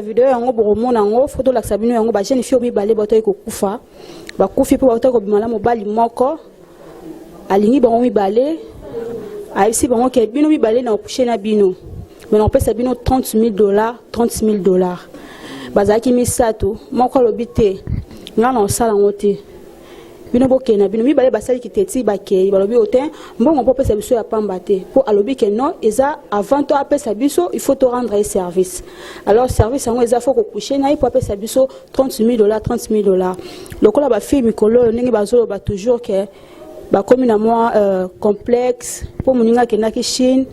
Video yango boromona ngo photo la sabino yango ba jeune fille mibale bato ekufa ba kufi po bato ko bimala mobali moko alingi bango mibale aisi bango ke bino mibale na coucher na bino mais on peut ça bino $30,000 bazaki misato moko lobité ngana osala ngote bino bokena bino mibale basali kiteti bakei balobi otin mbongo po pesa biso ya pamba te po alobi ke non eza avant to apesa biso il faut te rendre un service alors service yango eza faut ko coucher na po apesa biso $30,000 lokola ba fille mikolo ndenge bazolo ba toujours ke ba komi na moi complexe po muninga kenaki Chine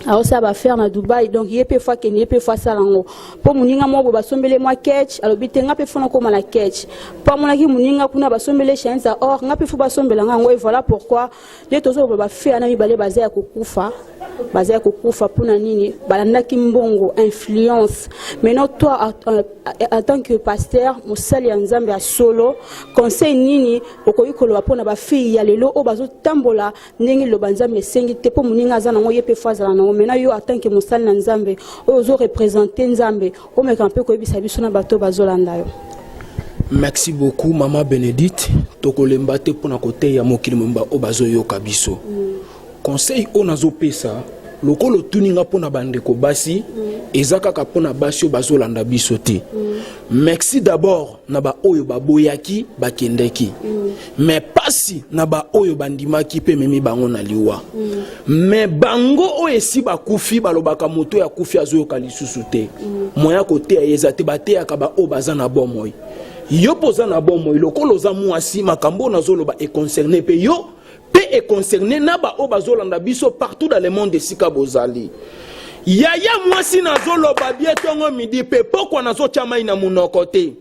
alors ça va faire na Dubaï donc yepé fois que yepé fois ça lango po muninga mo ba sombele moi catch alobi tenga pe fona ko mala catch pa monaki muninga kuna ba sombele shenza or ngape fu ba sombela ngo et voilà pourquoi les tozo ba faire na mibale bazé ya kokufa puna nini balandaki mbongo influence maintenant toi en tant que pasteur musali ya nzambe ya solo conseil nini okoyi koloba pona ba fille ya lelo o bazo tambola ndenge lo banzambe sengi te po muninga za nango yepe fois za nango maintenant yo en tant que musali na nzambe ozo représenter nzambe o meka un peu ko yebisa biso na bato bazolanda yo. Merci beaucoup Maman Bénédicte tokolemba te pona kote ya mokili mba o bazo yo kabiso. Conseil onazo pesa lokolo tuninga pona bandeko basi ezaka ka pona basi o bazolanda biso te. Merci d'abord na ba oyo baboyaki bakendeki. Mais pasi na ba oyo bandimaki pe memi bango na liwa. Mais bango o esi bakufi balobaka moto ya kufi azo yoka lisusu te. Moya kote ya ezate bate ya ka ba o bazana bomoy. Yo poza na bomoy lokolo za mwasi makambo nazoloba e concerné pe yo est concerné naba obazolanda biso partout dans le monde de Sika Bozali. Yaya mwasi nazolo babie tongo midi pe pokwa nazo chama ina munoko te.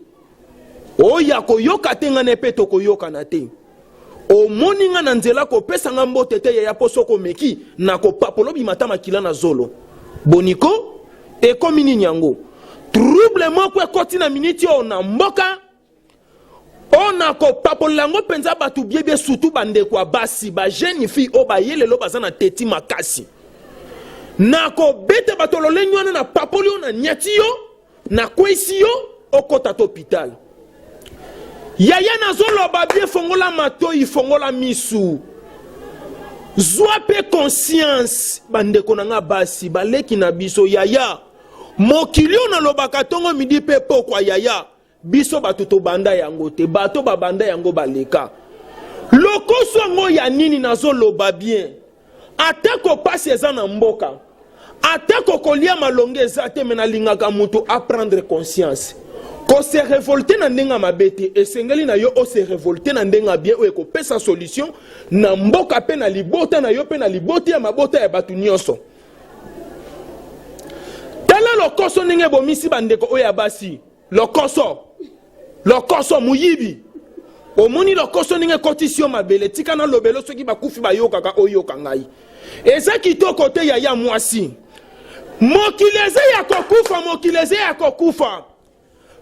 O ya koyoka tenga ne pe tokoyoka na te. O moninga na nzela ko pesa ngambo tete yaya posoko meki na ko papolo bi matama kila na zolo. Boniko e komini nyango. Trouble moko ekoti na miniti o na mboka. On a ko papolango penza batu biebe surtout bande kwa basi ba jeune fille o ba yele lo bazana teti makasi na ko bete batolo lenywana na papoli na nyatio na kwesio okota to hôpital yaya na zolo ba bie fongola mato ifongola misu zwa pe conscience bande konanga basi baleki na biso yaya mokilio na lobaka tongo midi pe pokwa yaya biso batuto banda yango te bato babanda yango baleka lokoso ngo ya nini nazo loba bien atako passe eza na mboka atako kolia malonge eza te mena lingaka muto a prendre conscience ko se révolter na ndenga mabete esengeli na yo o se révolter na ndenga bien o eko pesa solution na mboka pe na libota na yo pe na libota ya mabota ya batu nyonso tala lokoso ndenge bomisi bandeko o ya basi lokoso muyibi omoni lokoso ninge kotisio mabele tika na lobelo soki bakufi bayoka ka oyoka ngai eza kitoko te ya mwasi mokileze ya kokufa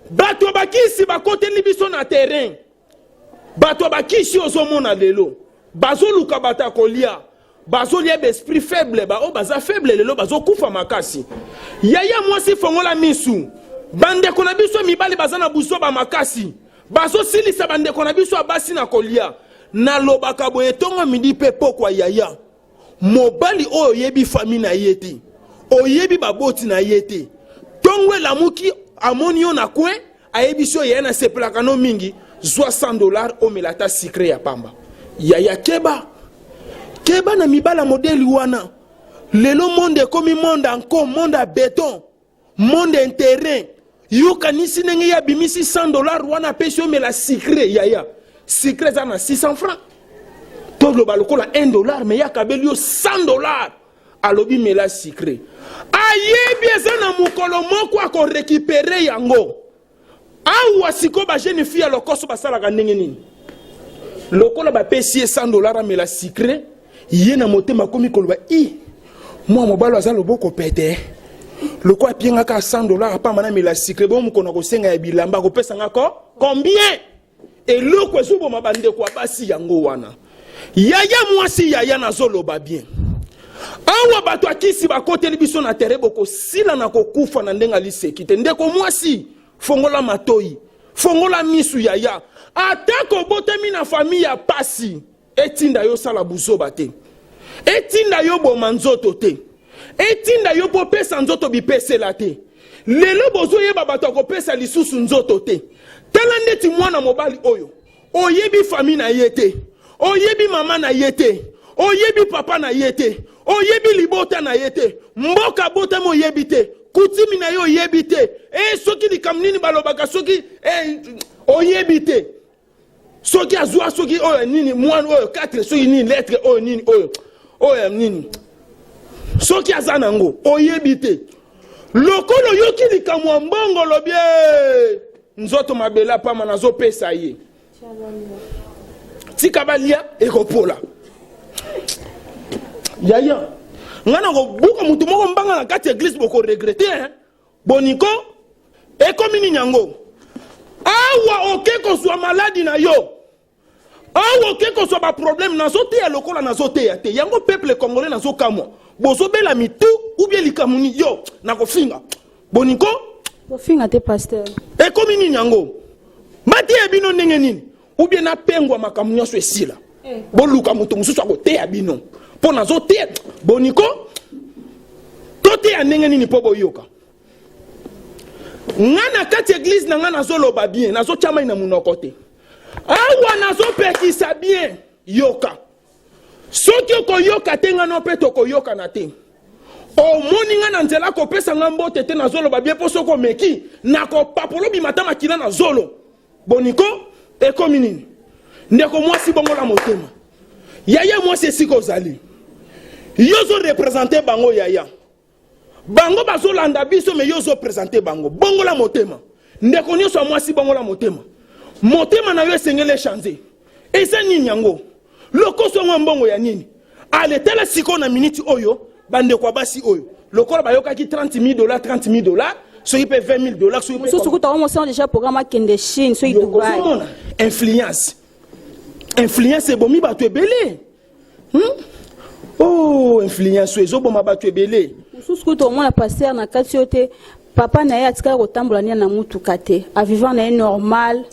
bato bakisi bakote libiso na terrain bato bakisi ozomona lelo bazoluka batakolia bazolia esprit faible ba o baza faible lelo bazokufa makasi yaya mwasi fongola misu bandeko na biso mibali bazana buso ba makasi bazo silisa bandeko na biso abasi na kolia na lobaka boye tongo midi pe pokwa yaya mobali oyo yebi famille na yeti oyebi baboti na yeti tongwe lamuki amonio na kwe ayebi so yena sepelaka no mingi $60 o melata secret ya pamba yaya keba na mibala modeli wana lelo monde komi monde encore monde à béton monde en terrain yoka nisi nenge ya bimisi $100 wana pesio me la secret yaya secret za na 600 francs to global lokola $1 me ya kabeli yo $100 alobi me la secret ayebi eza na mukolo moko ako récupérer yango awa siko ba jeune fille lokoso basalaka ndenge nini lokola ba pesi $100 me la secret yena motema komi koloba moi mobalo azalo boko pete le quoi pienga ka $100 pa mana me la secret bon mukona ko senga ya bilamba ko pesa ngako combien et le ko zubo mabande kwa basi yango wana yaya mwasi yaya na zolo ba bien awa bato akisi bakoteli biso na tere boko sila na kokufa na ndenga liseki te ndeko mwasi fongola matoi fongola misu yaya atako botemi na famille ya pasi etinda yo sala buzoba te etinda yo boma nzoto te etinda yo popesa nzoto bipesela te lelo bozo yeba bato akopesa lisusu nzoto te tala ndeti mwana mobali oyo oyebi famille na ye te oyebi mama na ye te oyebi papa na ye te oyebi libota na ye te mboka bota mo yebi te kutimi na yo yebi te soki likamnini balobaka soki oyebi te soki azwa soki oyo nini mwana oyo 4 soki nini lettre oyo nini oyo nini soki azana ngo oyebi te lokolo yoki likamwa mbongo lobie nzoto mabela pama nazo pesa ye tika balia ekopola yaya ngana ko buka mutu moko mbanga na kati église boko regretter boniko ekomi ni nyango awa okeko so maladi na yo awa okeko so ba problème na zote ya lokola na zote ya te yango peuple congolais na zo kamwa bozo bela mitu ou bien likamuni yo na ko finga boniko ko finga te pasteur ekomi ni nyango mati ebino ndenge nini ou bien na pengwa makamunya so esila boluka mutu mususu akote ya bino pona zo te boniko tote ya ndenge nini po boyoka ngana kati église na ngana zo loba bien nazo chama ina munoko te awa nazo pekisa bien yoka soki ko yoka te ngana pe to ko yoka na te o moni ngana nzela ko pesa ngambo te nazo loba bien po soko meki na ko papolo bi matama kila na zolo boniko ekomi nini ndeko mwasi bongola motema yaya mwasi esiko zali yozo représenter bango yaya bango bazo landa biso me yozo présenter bango bongola motema ndeko nyoso mwasi bongola motema motema na yo esengele changer esa nini yango lokoso mbongo ya nini ale tela siko na minute oyo bande kwa basi oyo lokola bayoka ki $30,000 so il peut $20,000 so il peut so kuta on déjà programme kende Chine so Dubaï influence bomi bato ebele oh influence ezo boma bato ebele mususu kuta on passer na kati yote papa na ye atika kotambola na mutuka te a vivant na normal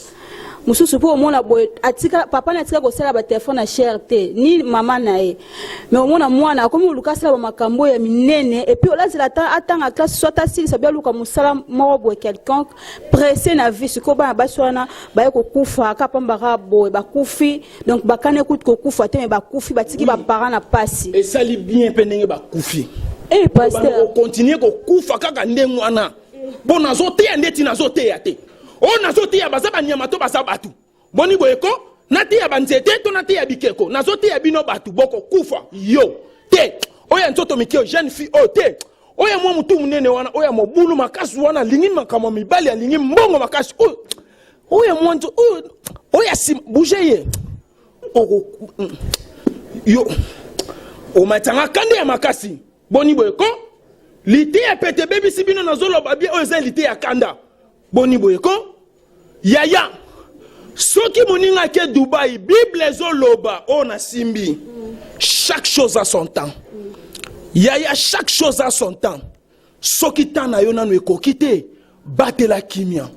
mususu po mona boy atika papa na atika ko sala ba téléphone na cherté ni mama na ye mais omona mwana comme lukasala ba makambo ya minene et puis olazela atanga classe soit asili sabia luka musala moko boy quelqu'un pressé na vie siko ba baswana ba ko kufa ka pamba boy ba kufi donc bakane kutu ko kufa te mais ba kufi batiki ba parents na pasi et ça li bien pendenge ba kufi pasteur on continue ko kufa kaka ndengwana bon nazo te ndeti nazo te ya te o nazote ya bazaba nyama to basabatu boni boyeko nati ya banzete to nati ya bikeko nazote ya bino batu boko kufa yo te oya ntoto mikio jeune fille o te oya mwa mutu munene wana oya mobulu makasi wana lingi makamo mibali ya lingi mbongo makasi oya mwanzo oya sim bouger ye yo o matanga kande ya makasi boni boyeko lité ya pete baby sibino nazolo babie oya za lité ya kanda boni boyeko yaya soki moninga ke Dubaï Bible zoloba on a simbi chaque chose a son temps yaya chaque chose a son temps soki tana yo nanu ekokite batela kimia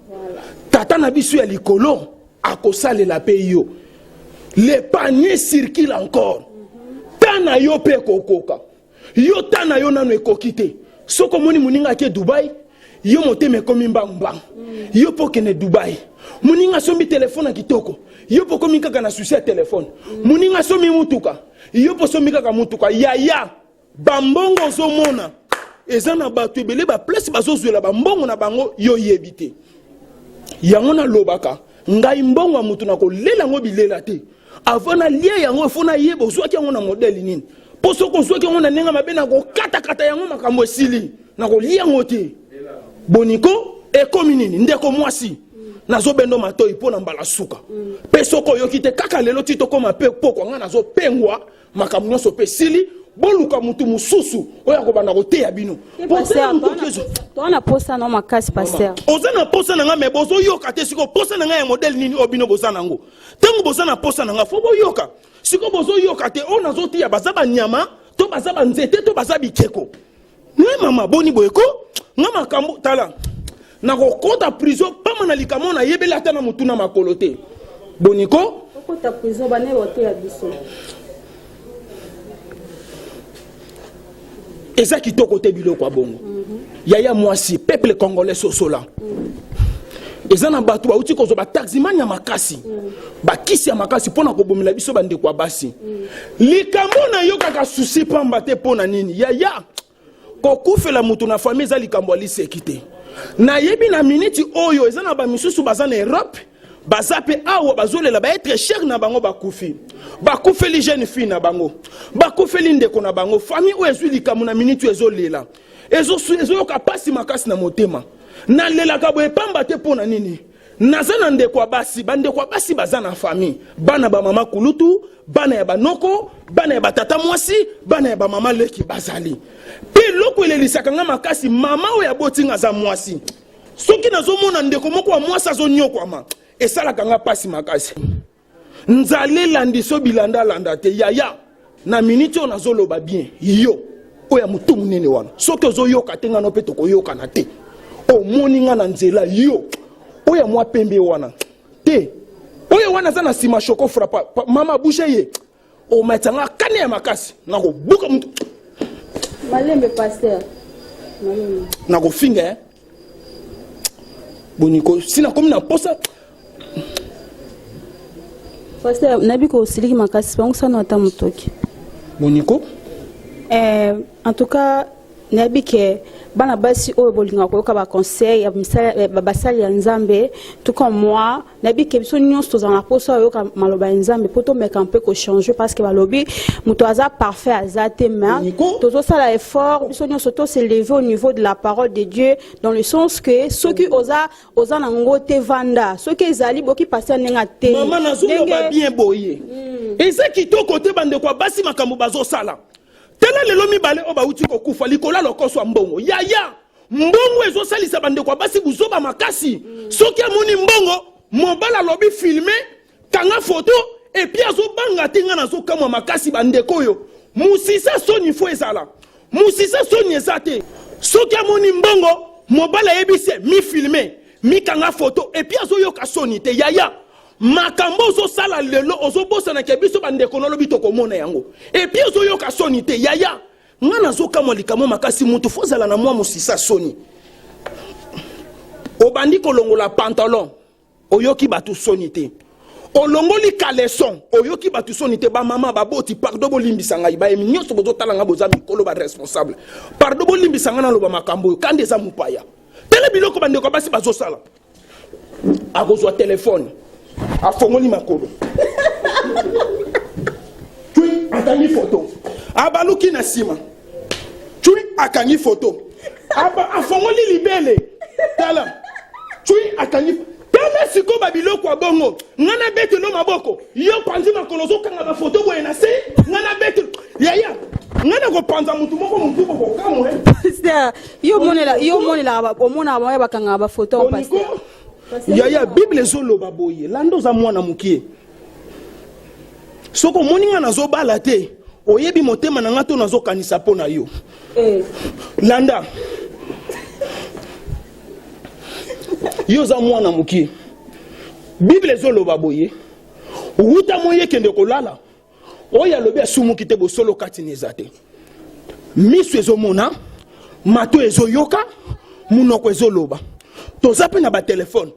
tata na biso ya likolo akosale la pe yo le panier circule encore tana yo pe kokoka yo tana yo nanu ekokite soko moni moninga ke Dubaï yo moteme komi mbang yo pokene Dubaï muninga sombi téléphone kitoko yo pokomi kaka na souci ya téléphone muninga somi mutuka yo posomi kaka mutuka yaya bambongo zomona ezana bato ebele ba place bazozwela bambongo na bango yo yebite yango na lobaka ngai mbongo mutu na kolela ngo bilela te avant na lia yango fona yebo zwaki yango na modèle nini poso ko zwaki yango na nenga mabena ko kata yango makambo esili na ko lia ngo te boniko ekomi nini ndeko mwasi nazo bendo matoi pona mbala suka pe soko yokite kaka lelo tito koma pe poko nga nazo pengwa makambo nyonso pe sili boluka mutu mususu oya ko bana kote ya bino tona posa na makasi pasteur ozana posa na nga me bozo yoka te siko posa na nga ya modèle nini obino bozana ngo tango bozana posa na nga fo boyoka siko bozo yoka te ona zoti ya bazaba nyama to baza banzete to baza bikeko ngai mama boni boyeko nga makambo tala na kokota prison pama na likamo na yebela ata na mutuna makolo te boniko kokota prison bane bote ya biso eza kitoko te biloko abongo yaya mwasi peuple congolais sosola eza na bato bauti kozo bataximani ya makasi bakisi ya makasi mpona kobomela biso bandeko ya basi likambo na yo kaka susi pamba te mpona nini yaya kokufela mutu na famille eza likambo aliseki te nayebi na miniti oyo eza na bamisusu baza na Europe baza pe awa bazolela baetre cher na bango bakufeli jeune fille na bango bakufeli ndeko na bango famille oyo ezwi likambo na miniti ezolela ezoyoka pasi makasi na motema nalelaka boye pamba te mpona nini naza na ndeko ya basi bandeko ya basi baza na famille bana bamama kulutu bana ya banoko bana ya batata mwasi bana ya bamama leki bazali mpe loko elelisaka nga makasi mama oyo abotinga aza mwasi soki nazomona ndeko moko ya mwasi azonyokwama esalaka nga pasi makasi nzale so bilanda landa te yaya na miniti oyo nazoloba bien yo oyo ya motu monene wana soki ozoyoka te nga no mpe tokoyokana te omoni nga na nzela yo oyo ya mwa pembe wana te oyo wana aza na nsima shoko frapa mama bushe ye omatanga kane ya makasi nakobuka mutu malembe pasteur malembe nakofinga boniko sina komi na posa pasteur nabi ko siliki makasi bango sana ata mutoki boniko en tout cas nabi ke bana basi oyo bolinga koyoka ba conseil ya basali ya nzambe tout comme moi nabi ke biso nyonso tozala na posa oyoka maloba ya nzambe po tomeka un peu ko changer parce que balobi moto aza parfait aza te mais tozosala effort biso nyonso to se lever au niveau de la parole de Dieu dans le sens que soki oza nango te vanda soki ezali boki passer nenga te mama nazoloba bien boye eza kitoko te bandeko basi makambo bazosala tela lelo mibale o bauti kokufa likola lokoso mbongo yaya mbongo ezosalisa bandeko basi buzoba makasi soki amoni mbongo mobala lobi filmer kanga photo et puis azobanga tinga nazokamwa makasi bandeko yo musisa soni fo ezala musisa soni ezate soki amoni mbongo mobala yebise mi filmer mi kanga photo et puis azoyoka soni te yaya makambo ozosala lelo ozobosana ke biso bandeko nolobi tokomona yango et puis ozoyoka soni te yaya nga nazokamwa likamo makasi mutu fozala na mwa musisa soni obandi kolongola pantalon oyoki batu soni te olongoli caleçon oyoki batu soni te bamama baboti pardon bolimbisa ngai bayemi nyonso bozotala nga boza mikolo ba responsable pardon bolimbisa nga na loba makambo oyo kandi eza mupaya tele biloko bandeko basi bazosala akozwa telefone afongoli makolo tui akangi photo abaluki na sima tui akangi photo afongoli libele tala tui akangi tala siko babiloko abongo ngana bete no maboko yo panzi makolo zokanga ba photo boye na se ngana bete yaya ngana ko panza mutu moko mutu ko kamwe pasteur yo monela omona ba bakanga ba photo pasteur yaya bible ezoloba boye lando za mwana mukie soko moninga nazobala te oyebi motema na ngato nazokanisa pona yo landa yo za mwana mukie bible ezoloba boye wuta moye kende kolala oya lobi asumuki te bosolo kati nezate miso ezomona mato ezoyoka munoko ezoloba toza pe na ba telefone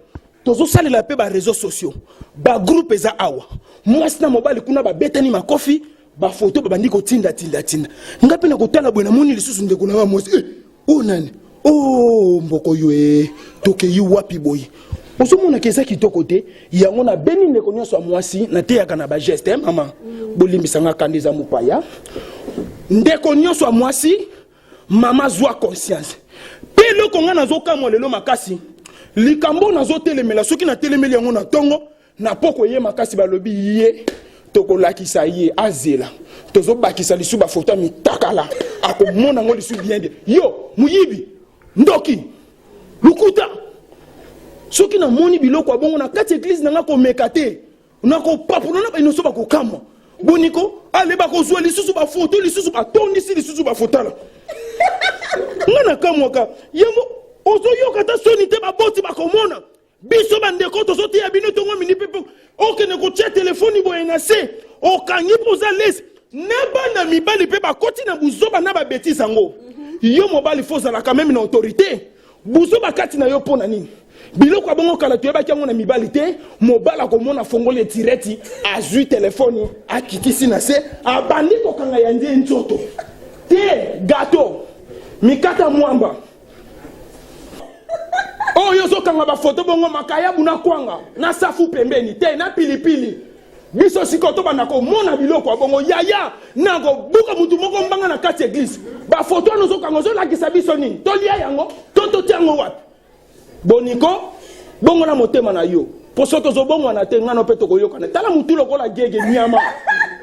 tozo salela pe ba réseaux sociaux ba groupe eza awa mwasi na mobali kuna ba betani makofi ba photo ba bandi ko tinda ngape na kotala bwe na moni lisusu ndeko na mwasi oh nani oh mboko yo toke yu wapi boye osomona keza kitoko te yango na beni ndeko nyonso mwasi na te yaka na ba geste mama bolimbisa nga kandiza mupaya ndeko nyonso mwasi mama zwa conscience pe loko nga nazokamwa lelo makasi likambo nazotelemela soki na telemeli yango na tongo na poko ye makasi balobi ye tokolakisa ye azela tozobakisa lisu ba photo mitakala akomona ngo lisu biende yo muyibi ndoki lukuta soki na moni biloko abongo na kati église nanga ko mekate na ko papu na ba inoso ba ko kamwa boniko allez bakozwa lisusu ba photo lisusu ba tondisi lisusu ba photo la ngana kamwaka yango ozoyoka ta sonité ba boti ba komona biso bandeko tozoti ya bino tongo mini pepe okene kotia telefoni boye na se okangi poza lese na bana mibali pe bakoti na buzoba na babetise yango yo mobali fozala quand même na autorité buzoba kati na yo pona nini biloko abongo kala toyebaki yango na mibali te mobali akomona fongoli etireti azwi telefoni akitisi na se abandi kokanga ya ndie nzoto te gato mikata mwamba oyo ozokanga bafoto bongo makaya buna kwanga na safu pembeni te na pilipili biso siko to bana komona biloko abongo yaya nako buka mutu moko mbanga na kati église bafoto ano ozokanga ozolakisa biso nini tolia yango toti yango wapi boniko bongo na motema na yo poso tozobongwa na te ngano pe tokoyokana tala mutu lokola gege nyama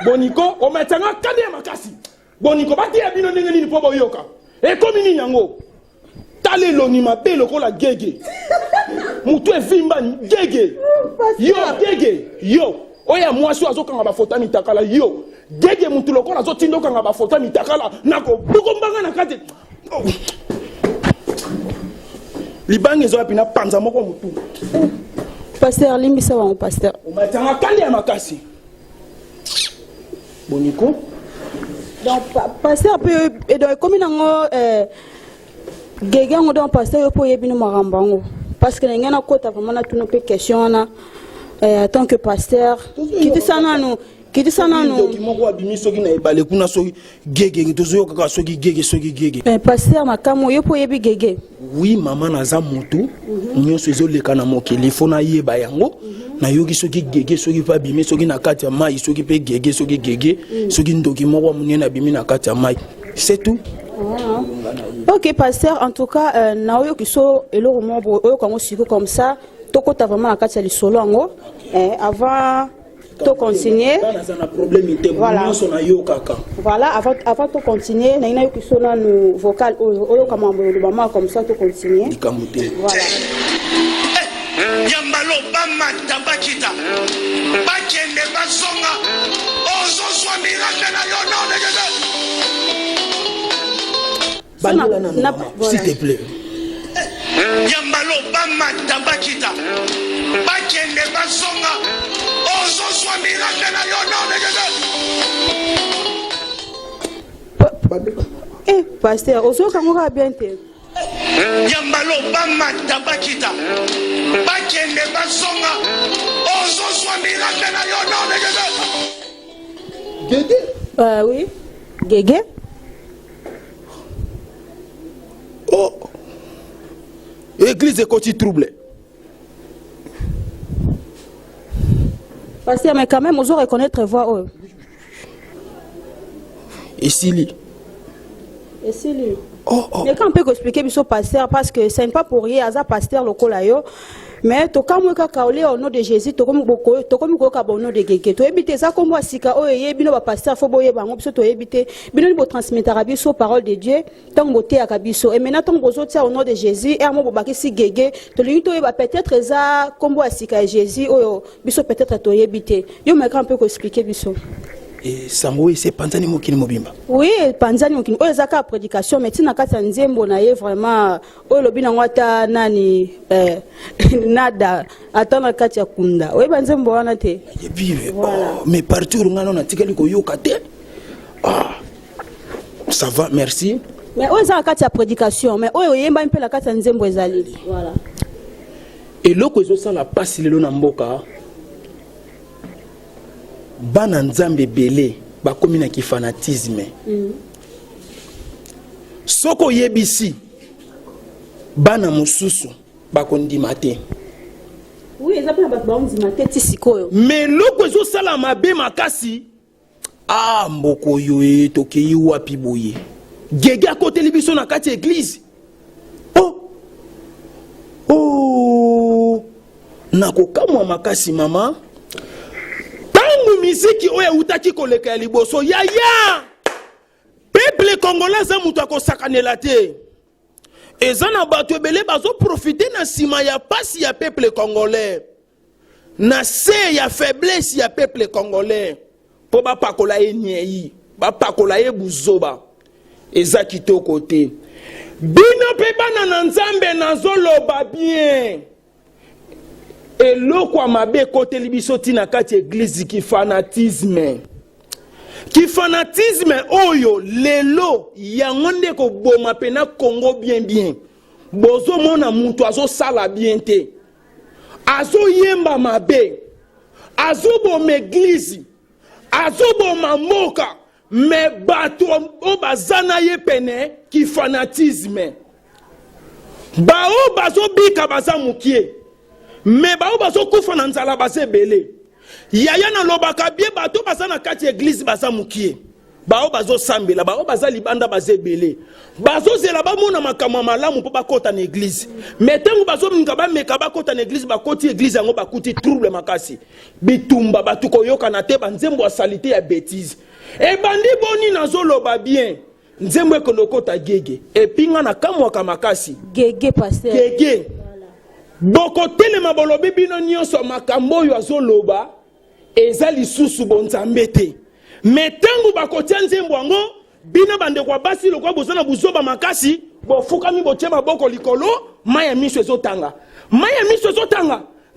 boniko ometanga kade ya makasi boniko batia bino ndenge nini po boyoka ekomi nini yango tala eloni mabe lokola gege mutu evimba gege yo gege yo oya mwasi azokanga bafoto mitakala yo gege mutu lokola azotinda okanga bafoto mitakala nako bukombanga na kati libangi ezo apina panza moko mutu pasteur limbisa wango pasteur omatanga kande ya makasi boniko donc pasteur pe donc comme nango gege yango donc pasteur yo po yebino makambo yango parce que ngena kota vraiment na tuno pe question na en tant que pasteur kiti sana no moko abimi soki na ebale kuna soki gege tozoyoka ka soki gege pasteur makamo yo po yebi gege oui maman naza motu nyonso ezoleka na mokili fona yeba yango na yoki soki gege soki pa bimi soki na kati ya mai soki pe gege soki gege soki ndoki moko munene abimi na kati ya mai c'est tout. Ok pasteur, en tout cas na oyo kiso eloko mo oyo kango siko comme ça tokota vraiment na kati ya lisolo yango avant to continuer voilà voilà avant to continuer na ina yo kiso na no vocal oyo kama mbo mama comme ça to continuer voilà yambalo bamata bakita bakende basonga ozoswa miranda na yo s'il te plaît yambalo bamata bakita bakende basonga ozoswa miranda na yo pasteur ozoka ngoka bien te yambalo bamata bakita bakende basonga ozoswa miranda na yo gege oui gege oh église ekoti trouble pasteur mais quand même ozo reconnaître voix oh esili mais quand on peut expliquer biso pasteur parce que c'est pas pour rien aza pasteur lokola yo mais to kamwe kaka ole au nom de Jésus to komi ko ka bon nom de gege to ebité ça comme sika o ye bino ba pasteur fo boye bango biso to ebité bino ni bo transmettre biso parole de Dieu tant boté ya biso et maintenant tant bozo tia au nom de Jésus et mo bobaki si gege to lingi to ba peut-être ça comme sika Jésus o biso peut-être to ebité yo mais quand on peut expliquer biso et sango c'est panzani mokili mobimba oui panzani mokili o ezaka prédication mais tina kata nzembo na ye vraiment o lobina ngwata nani nada atana kati ya kunda o banzembo wana te et puis mais partout ngano na tikali ko yoka te ça va merci mais o ezaka kati ya prédication mais o yemba mpe la kati ya nzembo ezali voilà et loko ezo sala pasi lelo na mboka bana nzambe belé bakomi na kifanatisme soko yebisi bana mususu bakondima te oui ezapena bato baondima te ti sikoyo mais loko ezosala mabe makasi mboko yo tokei wapi boye gege akoteli biso na kati église nakokamwa makasi mama miziki oya utaki koleka ya liboso yaya peuple congolais za mutu akosakanela te eza na bato ebele bazoprofite na nsima ya pasi ya peuple congolais na se ya faiblesse ya peuple congolais po bapakola ye nyei bapakola ye buzoba eza kitoko te bino mpe bana na nzambe nazoloba bien eloko ya mabe ekoteli biso ntina kati eglize kifanatisme oyo lelo yango nde koboma mpe na Congo bien bozomona mutu azosala bien te azoyemba mabe azoboma eglize azoboma mboka me bato o bazana ye pene kifanatisme bao bazobika baza mukie me bao bazokufa na nzala baza ebele yaya na lobaka bie bato baza na kati eglize baza mukie bao bazosambela bao baza libanda baza ebele bazozela bamona makambo malamu mpo bakota na eglize me ntango bazominga bameka bakota na eglize bakoti eglize yango bakuti trouble makasi bitumba bato koyokana te banzembo ya salite ya betise ebandi boni nazoloba bien nzembo ekolokota gege epinga na kamwaka makasi gege pasteur gege bokotelema bolobi bino nyonso makambo oyo azoloba eza lisusu bonzambe te me ntango bakotia nzembo yango bino bandeko ya basi lokwa boza na buzoba makasi bofukami botie maboko likolo mai ya miso ezotanga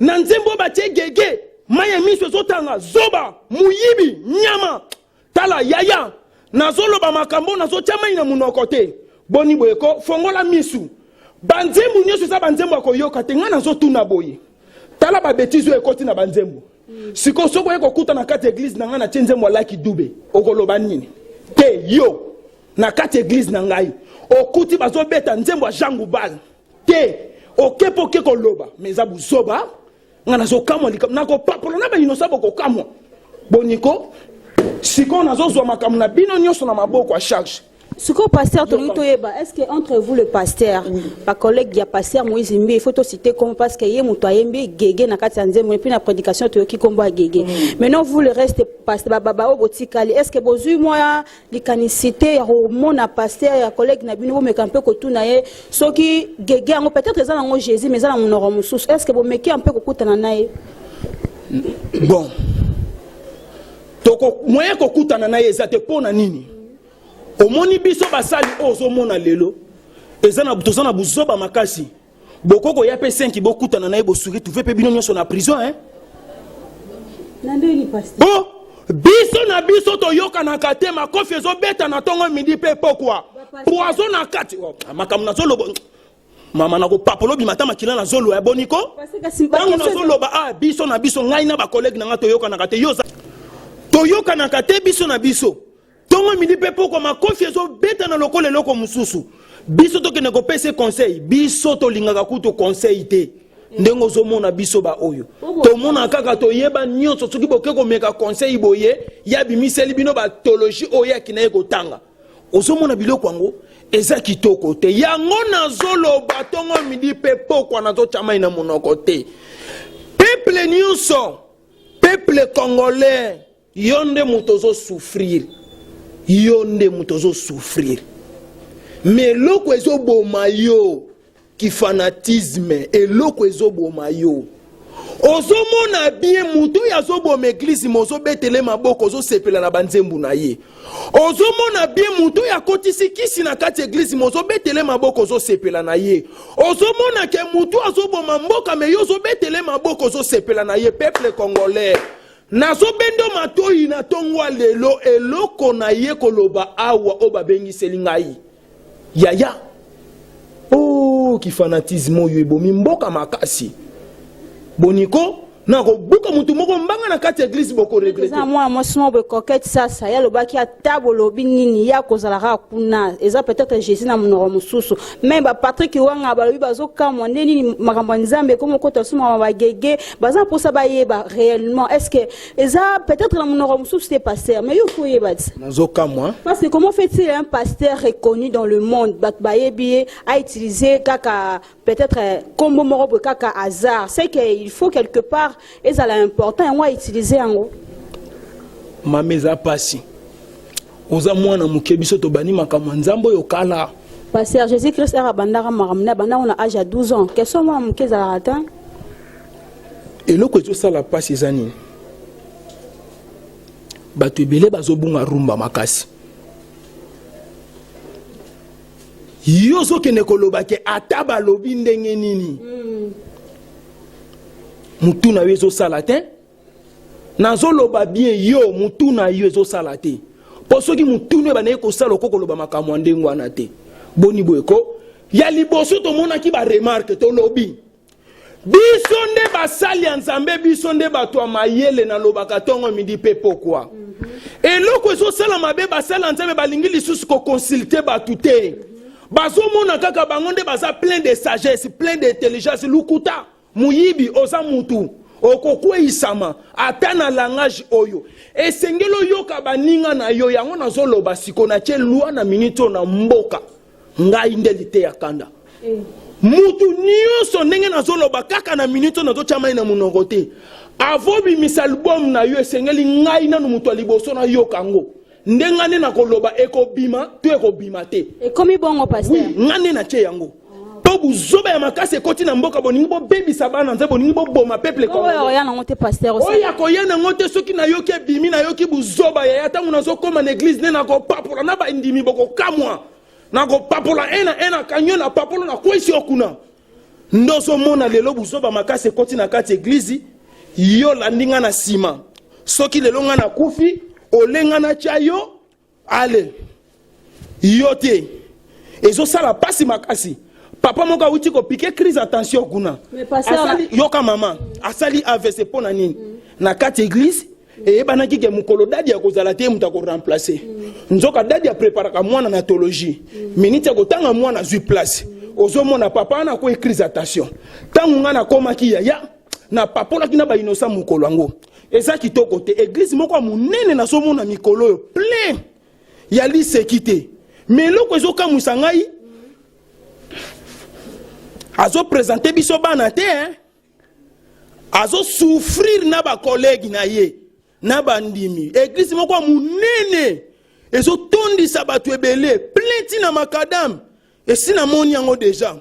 na nzembo batie gege mai ya miso ezotanga zoba muyibi nyama tala yaya nazoloba makambo nazotia mai na munoko te boni boyeko fongola misu banzembo nyonso eza banzembo akoyoka te nga nazotuna boye tala babetizo ekoti na banzembo siko soko ekokuta na kati eglise na nga na tie nzembo alaki dube okoloba nini te yo na kati eglise na ngai okuti bazobeta nzembo ya jangu bal te okepo oke koloba me eza buzoba nga nazokamwa nakopapola na bainosa bokokamwa boniko siko nazozwa makambo na bino nyonso na maboko ya charge. Ce que pasteur est-ce que entre vous le pasteur, ma collègue il y a pasteur Moïse Mbi, il faut te citer comme parce que yé mutoyembi gege na kati nzembo et puis la prédication to ki kombo gege. Maintenant vous le reste pasteur baba obotikali, est-ce que bozu moi likanicité au na pasteur ya collègue na bino me kampe ko tuna ye soki gege ngo peut-être ça ngo Jésus mais ça na monoro mususu, est-ce que bo meki un peu ko kutana naye? Bon. Toko moyen ko kutana naye za te pona nini? Omoni biso basali ozomona lelo ezana butozana buzoba makasi bokoko ya pe 5 bokutana na ebosuri tu pe bino nyonso na prison hein nandeli pasteur biso to yoka na kate makofi ezobeta na tongo midi pe pokwa poison na kati makamu na zolo mama na ko papolo bi matama kila na zolo ya boniko tango na zolo ba biso na biso ngai na ba collègue na nga to yoka na kate yoza to yoka na kate biso na biso tongo midi pe poko makofi ezo beta na lokole loko mususu biso to kene ko pese conseil biso to lingaka kuto conseil te ndengo zo mona biso ba oyo to mona kaka to yeba nyonso soki boke ko meka conseil boye ya bimiseli bino ba théologie oya kinaye ko tanga ozo mona biloko ngo eza kitoko te yango na zolo batongo midi pe poko na to chama ina monoko te peuple nyonso peuple congolais yonde mutozo souffrir yonde mutozo souffrir mais loko ezoboma yo ki fanatisme et loko ezoboma yo ozomona bien mutu yazoboma église mozo betele maboko ozosepela na banzembu na ye ozomona bien mutu yakotisi kisi na kati église mozo betele maboko ozosepela na ye ozomona ke mutu azoboma mboka me yo ozobetele maboko ozosepela na ye peuple congolais nazobendo matoi na tongwa lelo eloko na ye koloba awa obabengiseli ngai yaya ki fanatisme oyo ebomi mboka makasi boniko nako buka mutu moko mbanga na kati église boko regretter ça moi souvent be coquette ça ya lobaki atabo lobi nini ya kozalaka kuna eza peut-être Jésus na monoro mususu mais ba Patrick wanga ba lobi bazoka mwande nini makambo nzambe comme kota suma ba gege baza pour ça ba yeba réellement est-ce que eza peut-être na monoro mususu c'est pasteur mais yo faut yeba nazoka moi parce que comment fait-il un pasteur reconnu dans le monde ba yebi a utiliser kaka peut-être comme moro kaka hasard c'est que il faut quelque part et ça l'important et moi utiliser en gros ma meza pasi oza mwana mukebiso to bani makamwa nzambo yo kala pasteur Jésus Christ a bandara maramna banda on a âge à 12 ans quels sont moi mukeza atteint et loko ezo sala pasi ezani bato ebele bazobunga rumba makasi yo sokende koloba ke ata balobi ndenge nini mutu na yo ezosala te nazoloba bien yo mutu na yo ezosala te po soki mutu no banaye kosala oko koloba makambo ya ndenge wana te boni boyeko ya liboso tomonaki baremarke tolobi biso nde basali ya nzambe biso nde bato ya mayele nalobaka ntongo midi mpe pokwa eloko ezosala mabe basali ya nzambe balingi lisusu kokonsulte bato te bazomona kaka bango nde baza plein de sagesse plein d'intelligence lukuta muyibi oza mutu okokweyisama ata na langage oyo esengeli oyoka baninga na yo yango nazoloba siko natie lwa na minute oyo na mboka ngai nde lite ya kanda mutu nyonso ndenge nazoloba kaka na minute oyo nazotyamai na monoko te avobimisa album na yo esengeli ngai nanu mutu ya liboso na yoka ngo ndenge nde nakoloba ekobima to ekobima te ekomi bongo pasteur ngai nde natie yango po buzoba ya makasi ekoti na mboka boningi bobebisa bana nzambe boningi boboma peuple oya nango te pasteur oya koya nango te soki nayoki ebimi nayoki buzoba yaya ntango nazokoma na eglize nde nakopapola na bandimi bokokamwa nakopapola ena kanyo na papolo na kwesi okuna ndozomona lelo buzoba makasi ekoti na kati eglize yo landi nga na nsima soki lelo nga na kufi olenga na tia yo ale yo te ezosala pasi makasi papa moko awuti kopike crise attention kuna asali yoka mama asali AVC mpo na nini na kati eglise eyebanaki ke mokolo dadi ya kozala te mutu akoremplace nzoka dadi apreparaka mwana na théologie miniti ya kotanga mwana azwi place ozomona papa wana akoye crise attention ntango nga nakomaki yaya na papolaki na bainosa mokolo yango eza kitoko te eglise moko ya monene nazomona mikolo oyo plein ya liseki te me eloko ezokamwisa ngai azopresente biso bana te azosouffrir na bakolegi na ye na bandimi eglise moko ya monene ezotondisa bato ebele plein ntina makadame esi namoni yango deja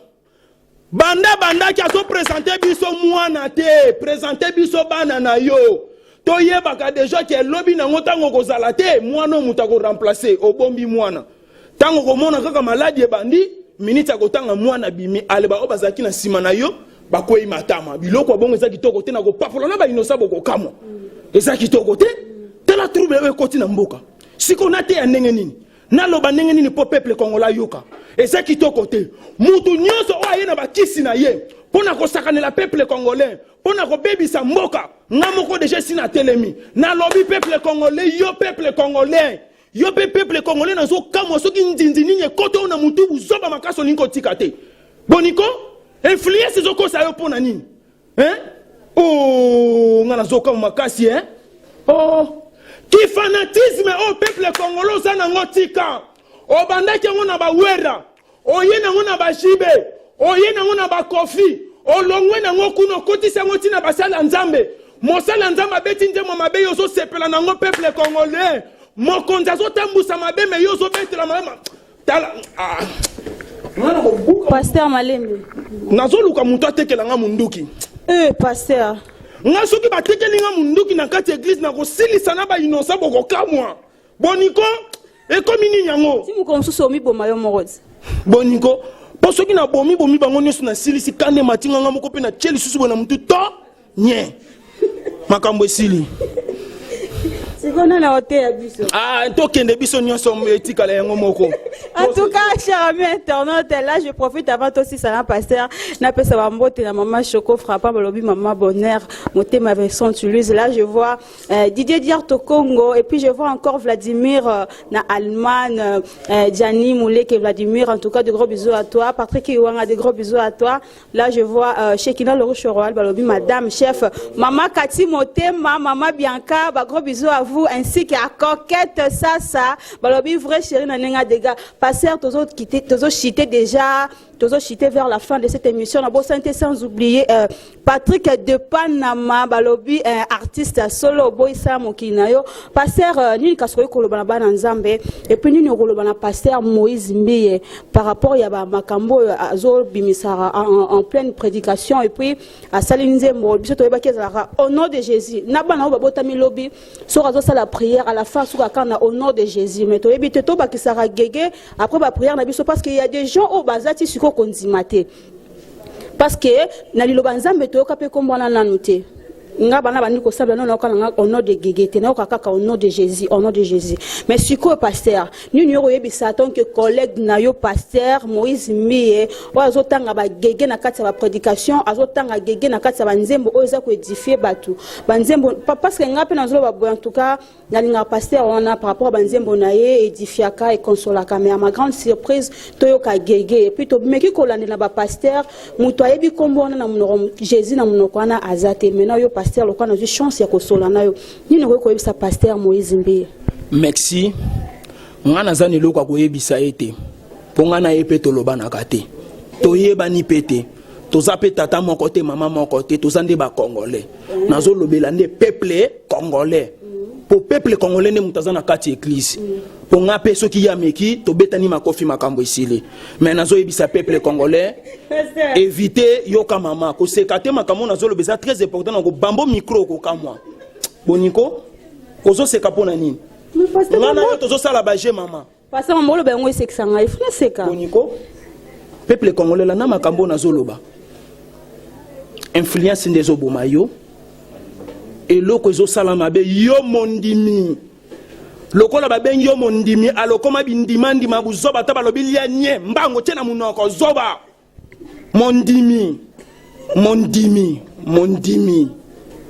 bandaki azopresente biso mwana te presente biso bana na yo toyebaka deja ke elobi nango ntango kozala te mwana oyo moto akoremplace obombi mwana ntango komona kaka maladi ebandi miniti ya kotanga mwana bimi aleba oyo bazalaki na nsima na yo bakwei matama biloko abongo eza kitoko te na kopapola na bainosa bokokamwa eza kitoko te tala trouble oyo ekoti na mboka siko nateya ndenge nini naloba ndenge nini mpo peuple kongola yoka eza kitoko te mutu nyonso oyo aye na bakisi na ye mpo na kosakanela peuple congolais mpo na kobebisa mboka nga moko deja esi na telemi nalobi peuple congolais yo peuple congolais yo pe peuple congolais nazokamwa soki ndindi nini ekota oyo na mutu buzoba makasi olingi kotika te boniko influence ezokosa yo mpo na nini nga nazokamwa makasi ki fanatisme oyo peuple congolais oza nango tika obandaki yango na bawera oye nango na bajibe oye nango na bakofi olongwe nango kuna okotisa yango ntina basala nzambe mosala nzambe abeti nzembo mabe yo ozosepela nango peuple congolais mokonzi azotambusa mabe me yo ozobetela mabe tala pasteur Malembe nazoluka mutu atekela nga munduki pasteur nga soki batekeli nga munduki na kati eglise nakosilisa na bainosa bokokamwa boniko ekomi nini yango ti moko mosusu omiboma yo moko boniko mpo soki na bomi bango nyonso nasilisi kande matinga nga moko mpe na tie lisusu boye na mutu to nye makambo esili tokende biso nyonso etikala yango moko. En tout cas, chers amis internautes, là je profite avant aussi ça pasteur na pesa bambote na maman Choco frappant balobi maman bonheur motema Vincent Toulouse. Là je vois Didier Diarto Congo et puis je vois encore Vladimir na Allemagne, Gianni Moulek et Vladimir, en tout cas de gros bisous à toi. Patrick Iwanga, de gros bisous à toi. Là je vois Shekina Lerouche Royal balobi madame chef, maman Cathy Motema, maman Bianca, ba gros bisous à vous ainsi qu'à Coquette ça balobi vrai chérie na nenga dega passer tous autres quitter tous autres citer déjà toujours chité vers la fin de cette émission. On a santé sans oublier Patrick de Panama, balobi artiste solo boy Sam Okinayo, pasteur Nini Kasoyo Kolobana Nzambe, et puis Nini Kolobana pasteur Moïse Mbiye par rapport à Makambo Azo Bimisara en pleine prédication et puis à Salinze Mbo, au nom de Jésus. Nabana Babotami Lobby, sur la prière à la fin, au nom de Jésus. Mais tu es tout bas qui sera gégé après la prière, parce qu'il y a des gens au bazati sur quoi qu'on dit maté. Parce que na lilo banzambe to kapé comme on a noté. Nga bana bani ko sabla non au nom de Gégété na kaka au nom de Jésus, au nom de Jésus. Mais sur quoi pasteur ni nyoro yebi satan que collègue na yo pasteur Moïse Mbiye o azotanga ba gégé na kati ya prédication, azotanga gégé na kati ya banzembo o eza ko édifier batu. Banzembo parce que nga pe na zolo ba en tout cas na linga pasteur on a par rapport à banzembo na ye édifiaka et consolaka mais à ma grande surprise toyoka gégé et puis to meki ko lande na ba pasteur muto yebi kombo na munoro Jésus na munoko na azate maintenant yo pasteur le quoi chance ya kosola nayo ni ne ko yebisa pasteur Moïse Mbiye. Merci ngana zani lokwa ko yebisa ete pongana yepe to lobana kate to yebani pete to zape tata mon côté maman mon côté to zande ba congolais nazo lobela ne peuple congolais pour peuple congolais ne mutazana kati église pour nga peso ki yameki to betani makofi makambo isile mais nazo yebisa peuple congolais éviter yoka mama ko sekate makambo nazo lobeza très important na ko bambo micro ko kamwa boniko kozo seka pona nini ngana yo tozo sala baje mama parce que molo ba ngo sekanga ifuna seka boniko peuple congolais la na makambo nazo loba influence ndezo bomayo et loko zo sala mabe yo mondimi lokola babengi yo mondimi alokoma bindimandi mabuzoba tabalobi lianye mbango tena munoko zoba mondimi mondimi mondimi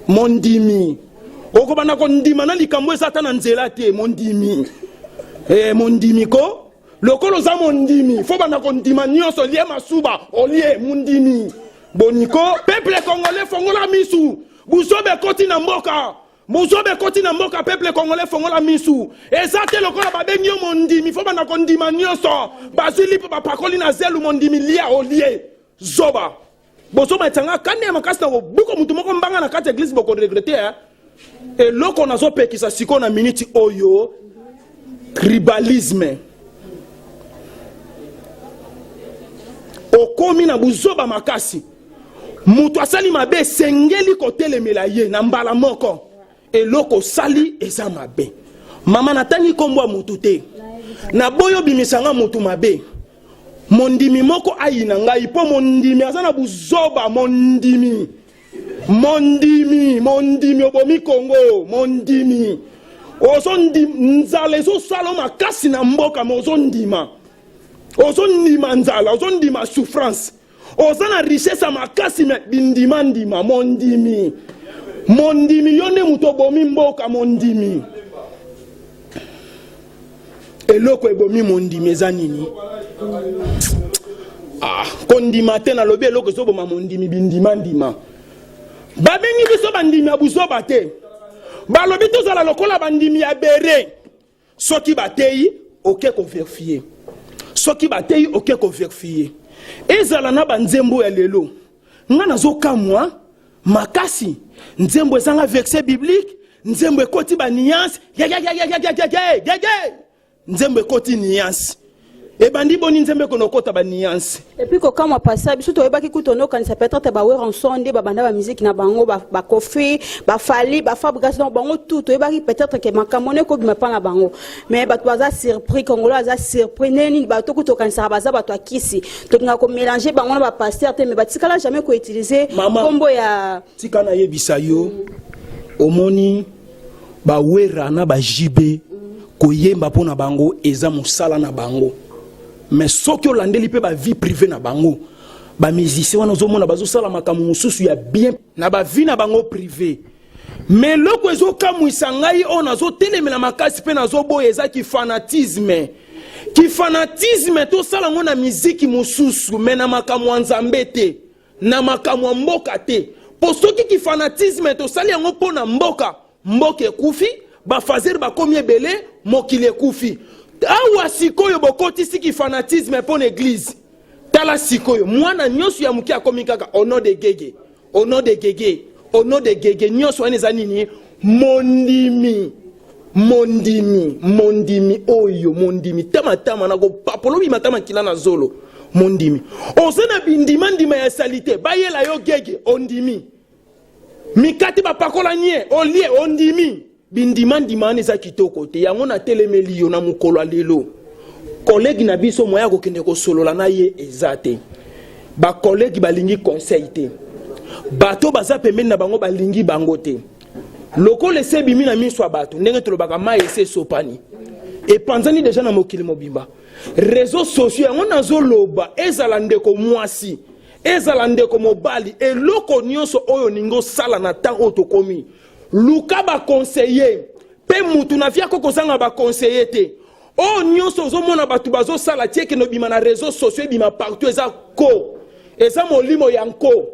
mondimi okobana ko ndima na likambo ezata na nzela te mondimi mondimi ko lokolo za mondimi fo bana ko ndima nyonso lie masuba olie mondimi boniko peuple congolais fongola misu buzobe koti na mboka Mozobe koti na mboka peuple congolais fongola misu. Ezate lokola babengi yo mondimi fo bana kondima nyonso. Bazili pa pakoli na zelu mondimi lia olie. Zoba. Bozoba etanga kane makasi na buko mutu moko mbanga na kati église boko regretter. Et loko nazo pekisa siko na minute oyo tribalisme. Okomi na buzoba makasi. Mutu asali mabe sengeli kotelemela ye na mbala moko. Et loko sali eza mabe. Mama natangi kombo mutu te. Na boyo bimisanga mutu mabe. Mondimi moko ayina ngai po mondimi azana buzoba mondimi. Mondimi, mondimi obomi Congo, mondimi. Ozondi nzale zo saloma kasi na mboka mozondima. Ozondima nzala, ozondima souffrance. Ozana richesse makasi me bindima ndima mondimi. Mondimi yone mutobomi mboka mondimi. Eloko ebomi mondimi ezanini. Kondima te na lobi eloko zoboma mondimi bindima ndima. Babengi biso bandimi abuzoba te. Balobi tozala lokola bandimi ya bere. Soki batei oke ko vérifier. Soki batei oke ko vérifier. Ezala na banzembo ya lelo. Ngana zokamwa makasi. Nzembo ezanga verset biblique, nzembo ekoti ba nuance, nzembo ekoti nuance. Et bandi boni nzembo kono kota ba nuance. Et puis quand on passe biso to yeba ki kutono kan ça peut-être ba wer en sonde ba banda ba musique na bango ba kofi, ba fali, ba fabrication bango tout to yeba ki peut-être que makamone ko bima pa na bango. Mais ba to baza surpris congolais za surpris neni ba to kuto kan ça baza ba to akisi. To nga ko mélanger bango na ba pasteur te mais ba tikala jamais ko utiliser combo ya tikana yebisa yo. Omoni ba wera na ba jibe ko yemba pona bango eza musala na bango. Mais soki olandeli pe ba vie privée na bango ba musicien wana ozomona bazosala makambo mususu ya bien na ba vie na bango privé. Mais loko ezokamwisa ngai on azotelemela makasi pe nazoboya eza ki fanatisme. Ki fanatisme to sala ngo na musique mususu mais na makambo nzambe te na makambo mboka te. Po soki ki fanatisme to sali yango pona mboka mboka ekufi ba fazer ba komi ebele mokile ekufi. Awa sikoyo bokoti siki fanatisme pour l'église. tala sikoyo mwana nyonso ya muke akomi kaka au nom de Gege au nom de Gege au nom de Gege nyonso wana eza nini mondimi oyo mondimi tama na ko papolobi matama kila na zolo mondimi ozana bindima ya salite bayela yo Gege ondimi mikati bapakola nye olie ondimi bindima eza kitoko te yango na telemeli yo na mukolo lelo collègue na biso moya ko kende ko solola na ye ezate ba collègue balingi conseil te bato baza pembeni na bango balingi bango te loko lese bimi na miso ya bato ndenge tolobaka ma ese sopani et panzani déjà na mokili mobimba réseaux sociaux yango nazoloba ezala ndeko mwasi ezala ndeko mobali eloko nyonso oyo ningo sala na tango tokomi luka ba conseiller pe mutu na via ko kozanga ba conseiller te o nyonso ozomona batu bazo sala tieke no bima na réseaux sociaux bima partout eza molimo yanko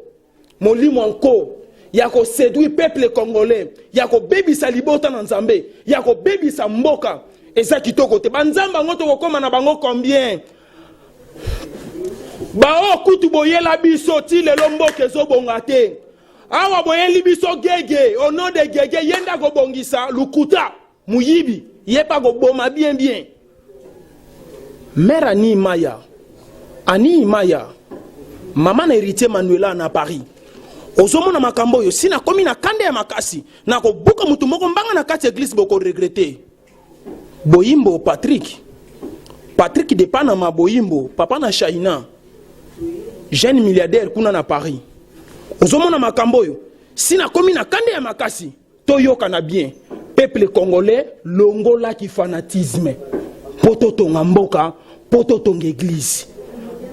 ya ko séduire peuple congolais ya ko bebisa libota na nzambe ya ko bebisa mboka eza kitoko te banzamba ngoto ko koma na bango combien ba o kutu boyela biso ti lelo mboka ezobonga te awa boyeli biso Gege au nom de Gege yenda ko bongisa lukuta muyibi yepa ko boma bien mère Ani Maya maman na héritier Manuela na Paris ozomona makambo yo sina komi na kande ya makasi na ko buka mutu moko mbanga na kati église boko regretter Boyimbo Patrick de Panama Boyimbo papa na Shaina jeune milliardaire kuna na Paris ozomona makambo yo sina komi na kande ya makasi toyoka na bien peuple congolais longola ki fanatisme poto tonga mboka poto tonga église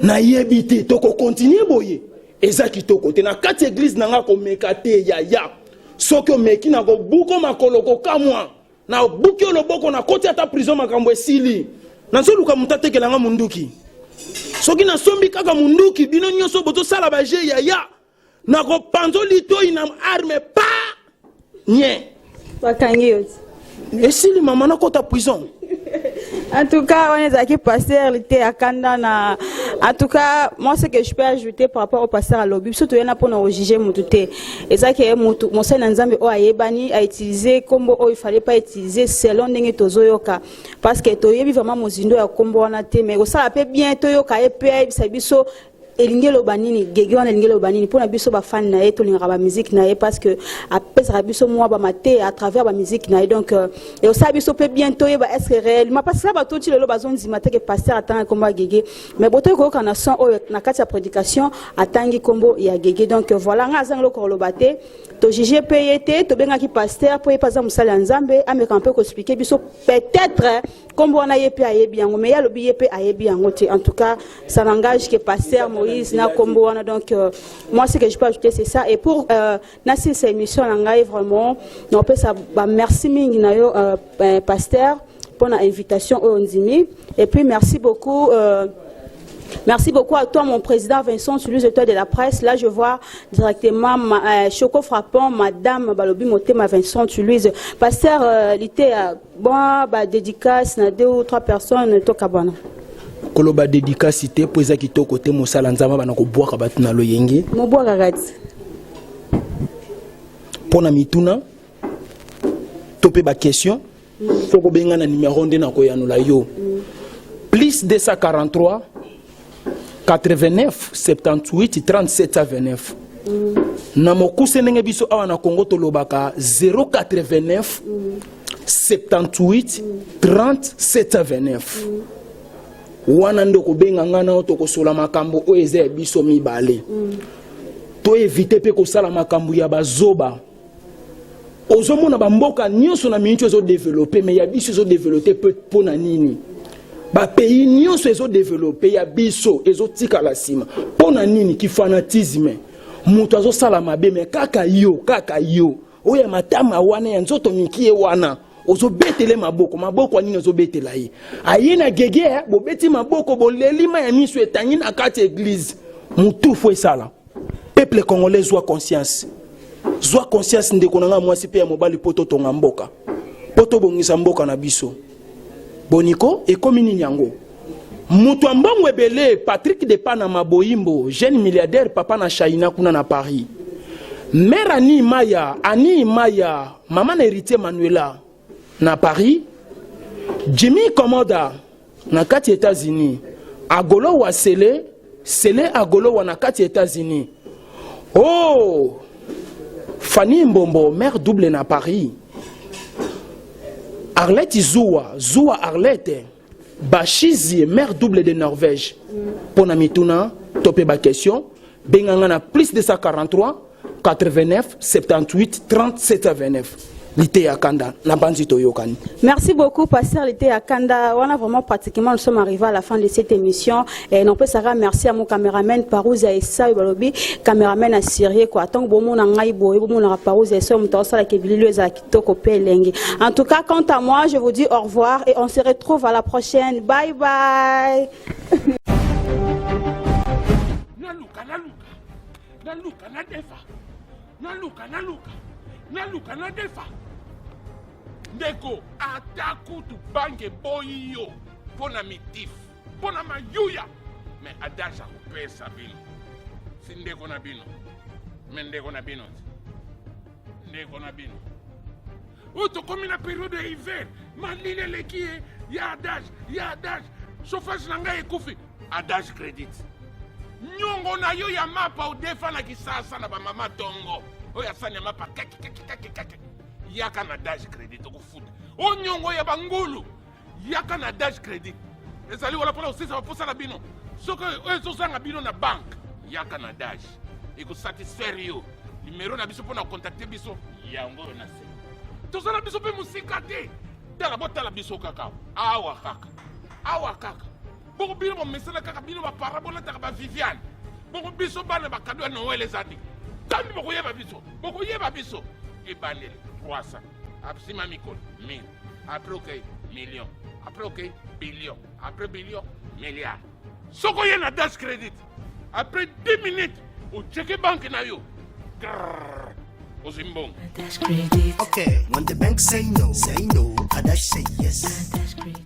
na yebite toko continuer boye eza kitoko te na kati église nanga ko mekate ya soki omeki na ko buko makolo ko kamwa na buki oloboko na koti ata prison makambo esili na zoluka mutate kelanga munduki soki na sombi kaka munduki bino nyonso boto sala baje ya na ko panzo litoi na arme pa nye bakangi yoti esili mama na kota prison. En tout cas, on est à qui pasteur l'été à Kandana. En tout cas, moi ce que je peux ajouter par rapport au pasteur à l'obus, surtout il y en a pour nous juger mon touté. Et ça qui est mon seul ensemble au Ayebani a utilisé comme il fallait pas utiliser selon n'engue tozoyoka parce que toyebi vraiment mon zindo ya combo on a té mais ça a bien toyoka et puis ça biso elingelo banini Gege wana elingelo banini pour na biso ba fan na ye to linga ba musique na ye parce que après ça biso moi ba maté à travers ba musique na ye donc et ça biso peut bientôt ba est-ce réellement parce que ça ba tout le bazon zimata que pasteur attend comme Gege mais boto ko kana son na kati ya prédication atangi kombo ya Gege donc voilà nga zang lo ko lo baté to juger payete to benga ki pasteur pour pas za musala nzambe ameka un peu ko expliquer biso peut-être kombo wana ye pe ayebi yango mais ya lobi ye pe ayebi yango te en tout cas ça n'engage que pasteur na kombo wana donc moi ce que je peux ajouter c'est ça et pour Nassi cette émission là vraiment on peut ça merci mingi na yo pasteur pour l'invitation au Ndimi et puis merci beaucoup à toi, mon président Vincent Toulouse, auteur de la presse. Là, je vois directement Choco Frappant, Madame Balobi Motema Vincent Toulouse. Pasteur, l'été, bon, dédicace, na 2 ou 3 personnes, Tokabana. Koloba dédicace, c'était pour ça qui est côté Moussala Nzama, banako boire kabatu na loyenge. Mo boire kagati. Pour na mituna, topé ba question. Faut ko benga na numéro ndé na ko yanula yo. Plus 243 89 78 37 29. Namoku senenge biso awa na Congo tolobaka 089 78 37 29. Wana ndoko benga ngana otoko sola makambo o eze biso mibale. To éviter pe ko sala makambo ya bazoba. Ozomona ba mboka nyonso na minute ezo développer mais ya biso ezo développer peu pona nini. Ba pays nyonso ezo développer ya biso ezo tika la sima pona nini ki fanatisme mutu azo sala mabe mais kaka yo oya matama wana ya nzoto mikie wana ozo betele maboko nini ozo betela ye ayina Gege bo beti maboko bo lelima ya miso etangi na kati église mutu fo esala peuple congolais soit conscience ndeko nanga mwasi pe ya mobali poto tonga mboka poto bongisa mboka na biso boniko ekomi nini yango Mutu mbongo ebele Patrick Depa na Maboyimbo, jeune milliardaire papa na China kuna na Paris. Mère Ani Maya, maman héritier Manuela na Paris. Jimmy Komoda na kati États-Unis. Agolo wa Sele Agolo wa na kati États-Unis. Oh, Fanny Mbombo, mère double na Paris. Arlette Zoua Arlette. Bachizi, mère double de Norvège. Pour na mituna, topé ba question. Bengangana plus de 143, 89, 78, 37 à 29. Lité Akanda, la bande Toyokani. Merci beaucoup, Pasteur Lité Akanda. On a vraiment pratiquement, nous sommes arrivés à la fin de cette émission. Et non, Sarah, merci à mon caméraman Parouza et Sa Balobi, caméraman à Syrie, quoi. Tant que bon mon angaïbo, bon mon Parouza et Sa, mon tossa la Kebili, à Kitoko Pelengi. En tout cas, quant à moi, je vous dis au revoir et on se retrouve à la prochaine. Bye bye. Naluka ndeko ataku tu bange boyo pona mitif pona mayuya me adasha kupesa bino si ndeko na bino me ndeko na bino uto komi na periode ya hiver malile lekie ya adage chauffage na ngai ekufi adage credit nyongo na yo ya mapa udefa na kisasa na bamama tongo oya sani ya mapa kaki yaka na dash credit okufuta onyongo ya bangulu yaka na dash credit ezali wala pona osisa baposa na bino soki ezosanga bino na bank yaka na dash ekosatisfaire yo numero na biso mpona kontakte biso yango na se tozala biso mpe mosika te tala botala biso kaka awa kaka bongo bino bomesana kaka bino bapara bolataka baviviane bongo biso bana bakado ya noel ezandi tambi bokoyeba biso ebandeli 300 absima mikolo 1000 après ok million après ok billion après billion milliard soko ye na dash credit après 10 minutes ocheke banque na yo ozimbongo Okay, when the bank say no, I dash say yes.